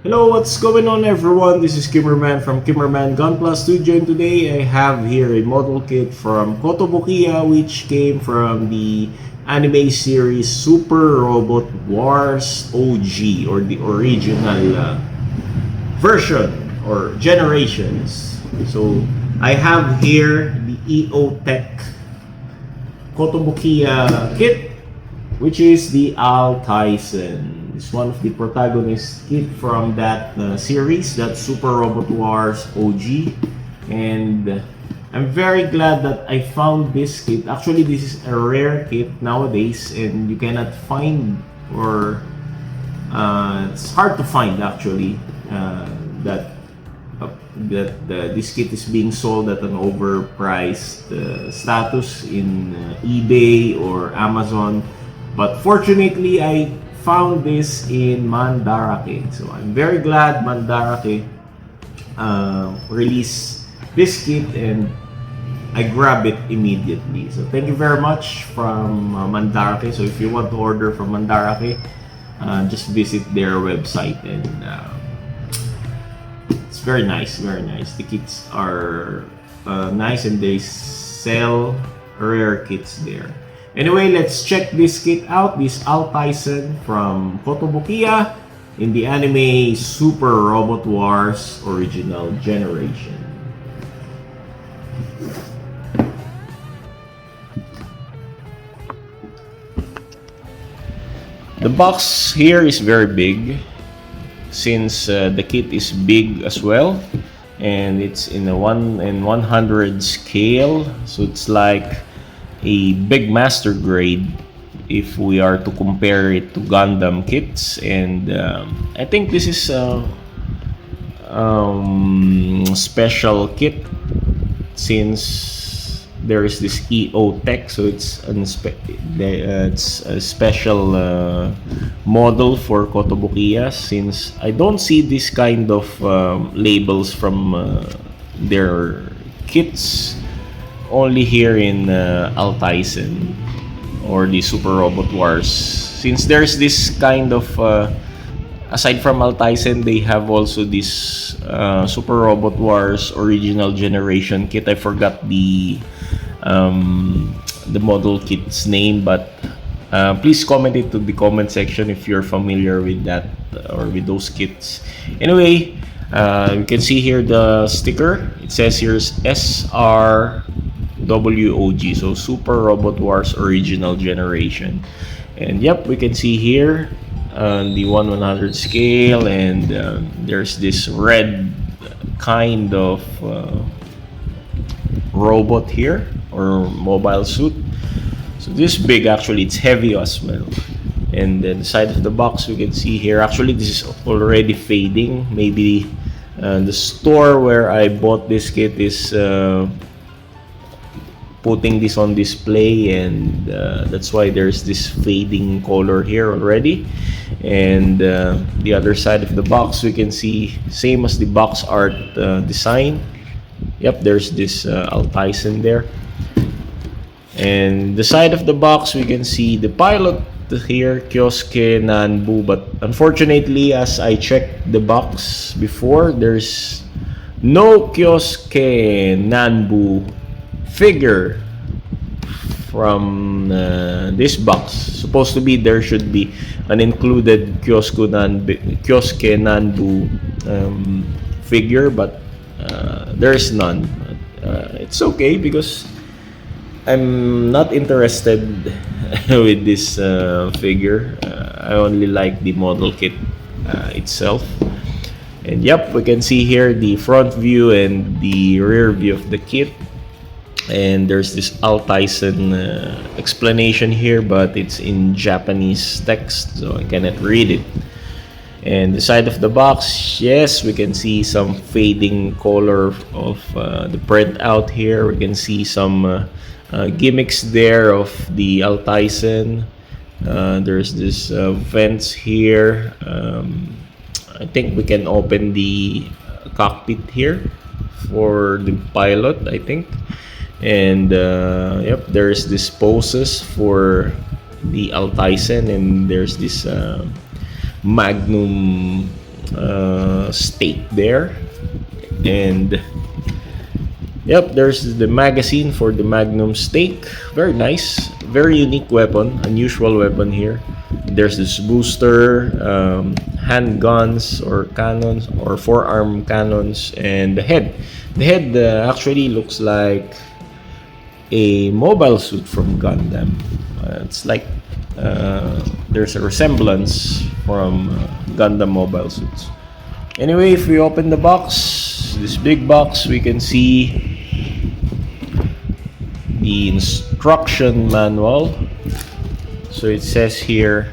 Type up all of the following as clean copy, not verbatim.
Hello, what's going on everyone? This is Kimmerman from Kimmerman Gunpla Studio, and today I have here a model kit from Kotobukiya which came from the anime series Super Robot Wars OG, or the original version or generations. So I have here the EO Tech Kotobukiya kit, which is the Alteisen. It's one of the protagonist kit from that series, that Super Robot Wars OG, and I'm very glad that I found this kit. Actually, this is a rare kit nowadays, and you cannot find, or it's hard to find actually, that this kit is being sold at an overpriced status in eBay or Amazon. But fortunately, I found this in Mandarake. So I'm very glad Mandarake released this kit, and I grab it immediately. So thank you very much from Mandarake. So if you want to order from Mandarake, just visit their website, and it's very nice, very nice. The kits are nice, and they sell rare kits there. Anyway, let's check this kit out. This Alteisen from Kotobukiya in the anime Super Robot Wars original generation. The box here is very big, since the kit is big as well, and it's in a 1/100 scale, so it's like a big master grade if we are to compare it to Gundam kits. And I think this is a special kit, since there is this EO Tech, so it's a special model for Kotobukiya, since I don't see this kind of labels from their kits only here in Alteisen or the Super Robot Wars. Since there's this kind of aside from Alteisen, they have also this Super Robot Wars original generation kit. I forgot the model kit's name, but please comment it to the comment section if you're familiar with that or with those kits. Anyway, you can see here the sticker. It says here SRW, so Super Robot Wars original generation. And yep, we can see here the 1/100 scale, and there's this red kind of robot here, or mobile suit. So this big, actually it's heavy as well. And then the side of the box, we can see here, actually this is already fading. Maybe the store where I bought this kit is putting this on display, and that's why there's this fading color here already. And the other side of the box, we can see same as the box art design. Yep, there's this Alteisen there. And the side of the box, we can see the pilot here, Kyosuke Nanbu, but unfortunately, as I checked the box before, there's no Kyosuke Nanbu figure from this box. Supposed to be there should be an included Kyosuke Nanbu figure, but there is none. It's okay, because I'm not interested with this figure. I only like the model kit itself. And yep, we can see here the front view and the rear view of the kit. And there's this Alteisen explanation here, but it's in Japanese text, so I cannot read it. And the side of the box, yes, we can see some fading color of the print out here. We can see some gimmicks there of the Alteisen. There's this vents here. I think we can open the cockpit here for the pilot, I think. And yep, there's this poses for the Alteisen, and there's this magnum stake there. And yep, there's the magazine for the Magnum stake. Very nice, very unique weapon, unusual weapon here. There's this booster, handguns or cannons or forearm cannons, and the head. The head actually looks like a mobile suit from Gundam. It's like there's a resemblance from Gundam mobile suits. Anyway, if we open the box, this big box, we can see the instruction manual. So it says here,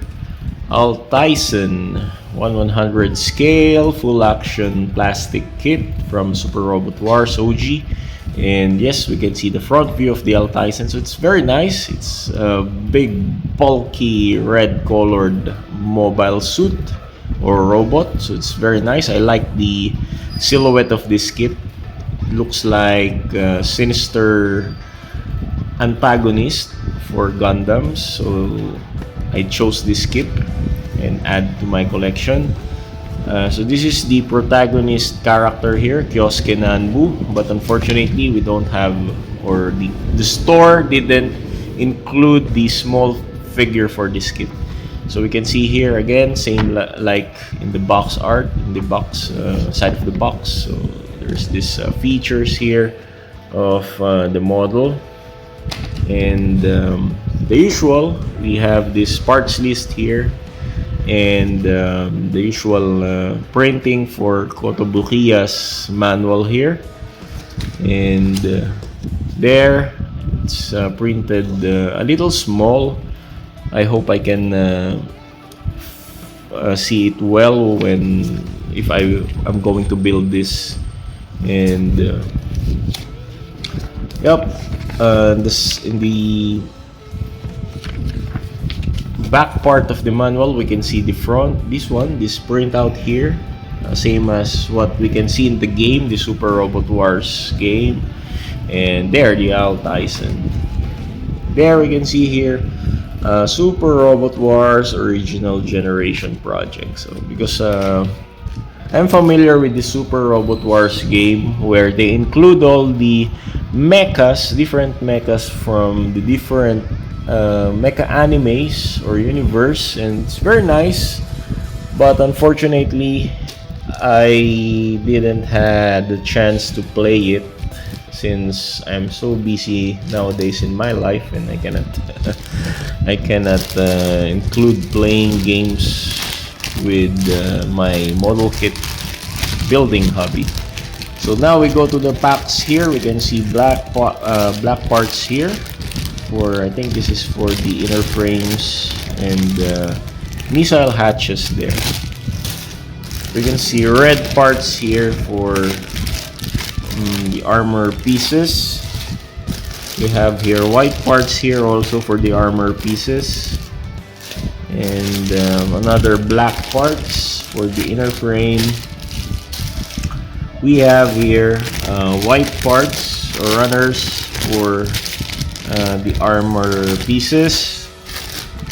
Alteisen 1/100 scale full action plastic kit from Super Robot Wars OG. And yes, we can see the front view of the Alteisen. So it's very nice. It's a big, bulky, red colored mobile suit or robot. So it's very nice. I like the silhouette of this kit. It looks like a sinister antagonist for Gundams. So I chose this kit and add to my collection. So this is the protagonist character here, Kyosuke Nanbu, but unfortunately we don't have, or the store didn't include the small figure for this kit. So we can see here again, same like in the box art, in the box side of the box. So there's this features here of the model, and the usual, we have this parts list here, and the usual printing for Kotobukiya's manual here, and there it's printed a little small. I hope I can see it well if I'm going to build this. And yep, this in the back part of the manual, we can see the front, this printout here, same as what we can see in the game, the Super Robot Wars game. And there, the Alteisen. There we can see here, Super Robot Wars Original Generation Project. So because I'm familiar with the Super Robot Wars game, where they include all the mechas, different mechas from the different mecha animes or universe, and it's very nice. But unfortunately, I didn't have the chance to play it since I'm so busy nowadays in my life, and I cannot include playing games with my model kit building hobby. So now we go to the packs here. We can see black parts here. I think this is for the inner frames and missile hatches there. We can see red parts here for the armor pieces. We have here white parts here also for the armor pieces, and another black parts for the inner frame. We have here white parts or runners for the armor pieces,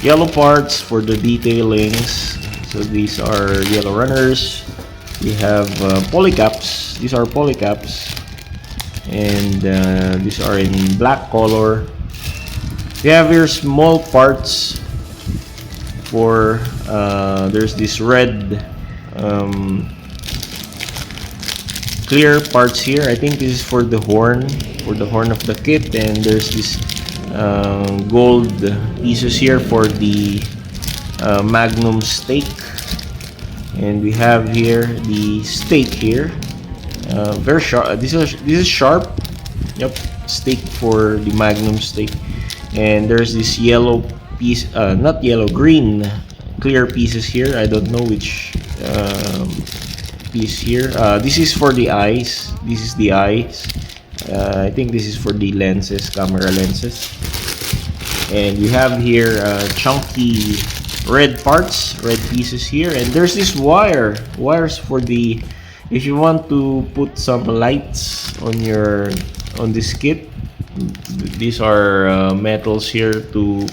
yellow parts for the detailings. So these are yellow runners. We have polycaps. These are polycaps, and these are in black color. We have here small parts for there's this red clear parts here. I think this is for the horn of the kit, and there's this gold pieces here for the Magnum stake. And we have here the stake here, very sharp. This is sharp. Yep, stake for the Magnum stake. And there's this yellow piece, not yellow, green clear pieces here. I don't know which piece here. This is for the eyes. This is the eyes. I think this is for the lenses, camera lenses. And you have here chunky red parts, red pieces here. And there's this wires for the, if you want to put some lights on this kit. These are metals here to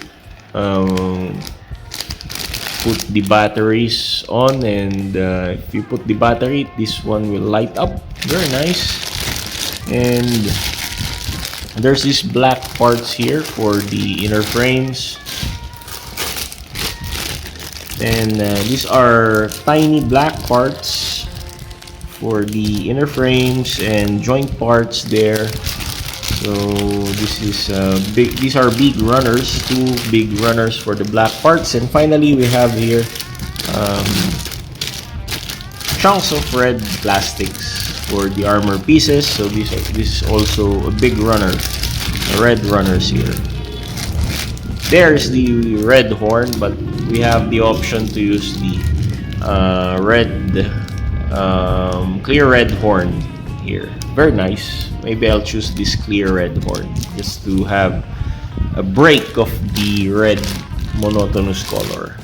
put the batteries on, and if you put the battery, this one will light up. Very nice. And there's these black parts here for the inner frames. And these are tiny black parts for the inner frames and joint parts there. So this is big. These are big runners, 2 big runners for the black parts. And finally, we have here chunks of red plastics for the armor pieces. So this is also a big runner, red runners here. There's the red horn, but we have the option to use the clear red horn here. Very nice. Maybe I'll choose this clear red horn just to have a break of the red monotonous color.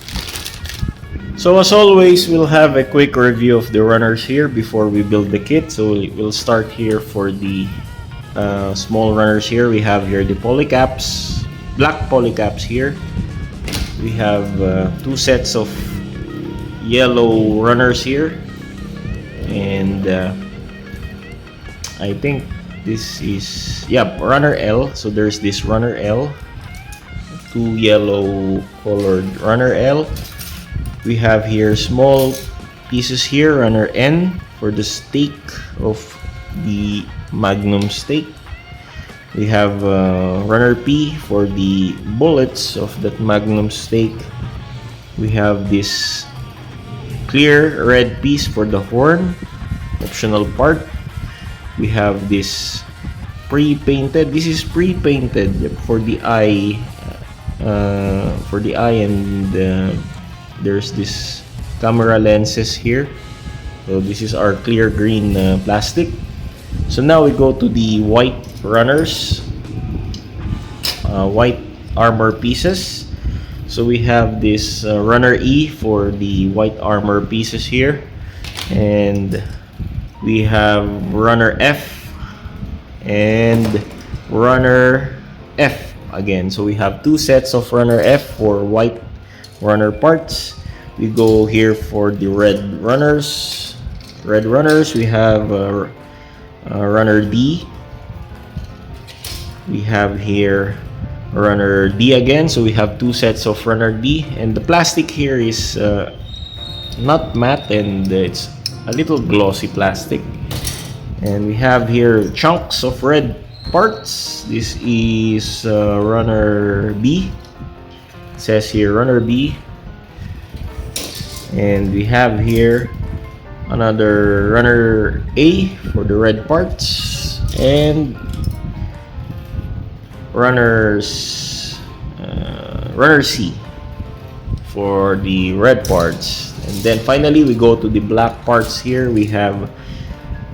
So as always, we'll have a quick review of the runners here before we build the kit. So we'll start here for the small runners here. We have here the polycaps, black polycaps here. We have 2 sets of yellow runners here, and I think this is, yeah, runner L. So there's this runner L, 2 yellow colored runner L. We have here small pieces here, runner N for the stake of the magnum stake. We have runner P for the bullets of that magnum stake. We have this clear red piece for the horn, optional part. We have this pre-painted. This is pre-painted for the eye, and there's this camera lenses here. So this is our clear green plastic. So now we go to the white runners, white armor pieces. So we have this runner E for the white armor pieces here, and we have runner F and runner F again. So we have 2 sets of runner F for white runner parts. We go here for the red runners. We have runner D. We have here runner D again. So we have 2 sets of runner D, and the plastic here is not matte, and it's a little glossy plastic. And we have here chunks of red parts. This is runner B. It says here runner B. And we have here another runner A for the red parts, and runner C for the red parts. And then finally we go to the black parts here. We have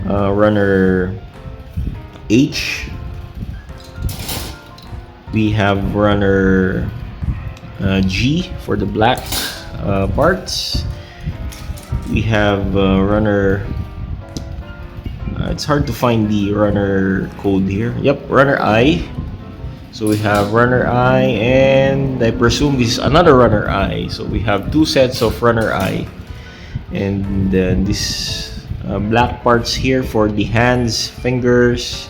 runner H. We have runner G for the black parts. We have runner, it's hard to find the runner code here. Yep, runner I. So we have runner I, and I presume this is another runner I. So we have 2 sets of runner I, and this black parts here for the hands, fingers.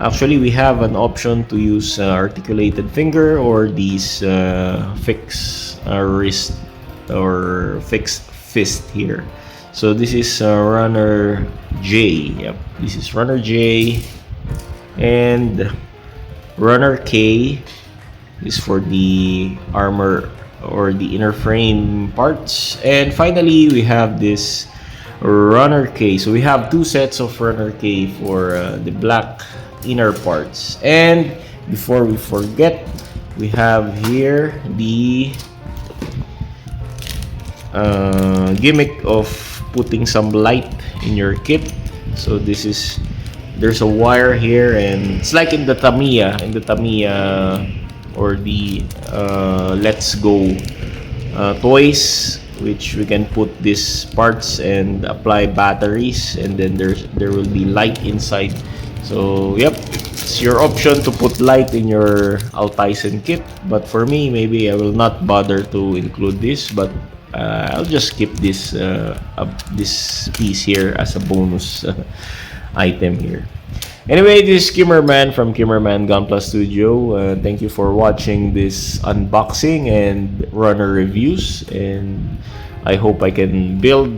Actually, we have an option to use articulated finger or these fixed wrist or fixed fist here. So this is runner J. Yep, this is runner J, and runner K is for the armor or the inner frame parts. And finally, we have this runner K. So we have 2 sets of runner K for the black inner parts. And before we forget, we have here the gimmick of putting some light in your kit. So this is, there's a wire here, and it's like in the Tamiya, or the Let's Go toys, which we can put these parts and apply batteries, and then there will be light inside. So yep, it's your option to put light in your Alteisen kit, but for me, maybe I will not bother to include this. But I'll just keep this piece here as a bonus item here. Anyway, this is Kimmerman from Kimmerman Gunpla Studio. Thank you for watching this unboxing and runner reviews, and I hope I can build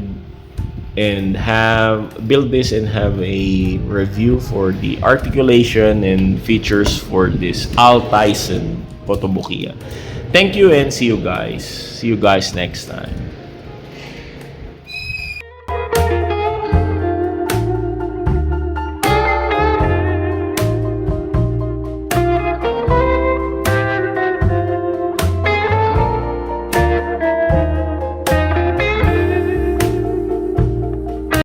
this and have a review for the articulation and features for this Alteisen Kotobukiya. Thank you and see you guys. See you guys next time.